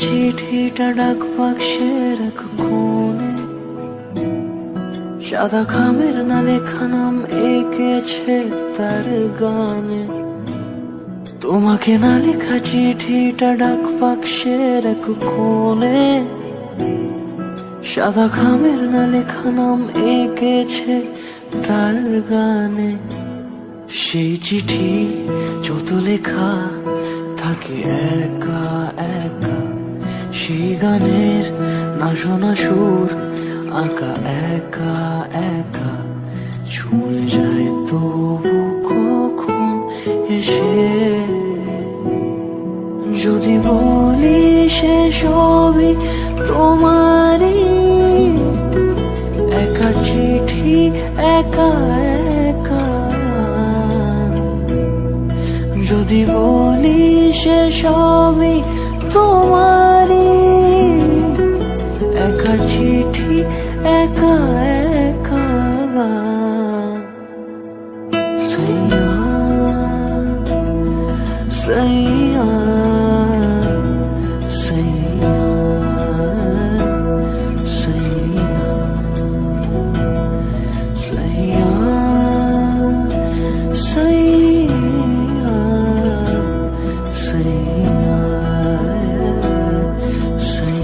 চিঠিটা ডাক বাক্সের এক কোণে, সাদা খামের না লেখা নাম এঁকেছে তার গানে। তোমাকে না লেখা চিঠিটা ডাক বাক্সের এক কোণে, সাদা খামের না লেখা নাম এঁকেছে তার গানে। সেই চিঠি যত লেখা থাকে একা একা, সেই গানের না শোনা সুর আঁকা একা একা, ছুঁয়ে যায় তবু কখন এসে। যদি বলি সে সবই তোমারই, একা চিঠি একা একা। যদি বলি সে সবই তোমারই, একা চিঠি একা একা। সাইয়া সাইয়া সাইয়া সাইয়া সাইয়া সাইয়া সাইয়া সাইয়া।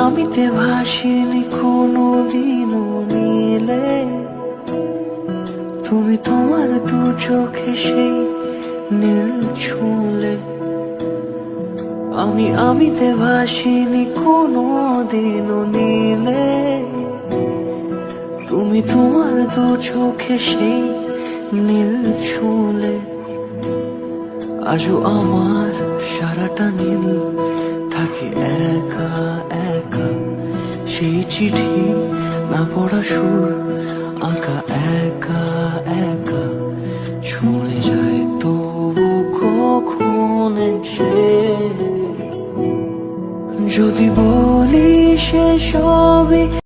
আমিতে ভাসিনি কোনো দিনও নীলে, তুমি তোমার দু চোখে সেই নীল ছুঁলে। আমিতে ভাসিনি কোনো দিনও নীলে, তুমি তোমার দু চোখে সেই নীল ছুঁলে। আজও আমার সারাটা নীল থাকে একা একা, সেই চিঠি না পড়া সুর আঁকা একা একা, ছুঁয়ে যায় তবু কখন এসে। যদি বলি সে সবই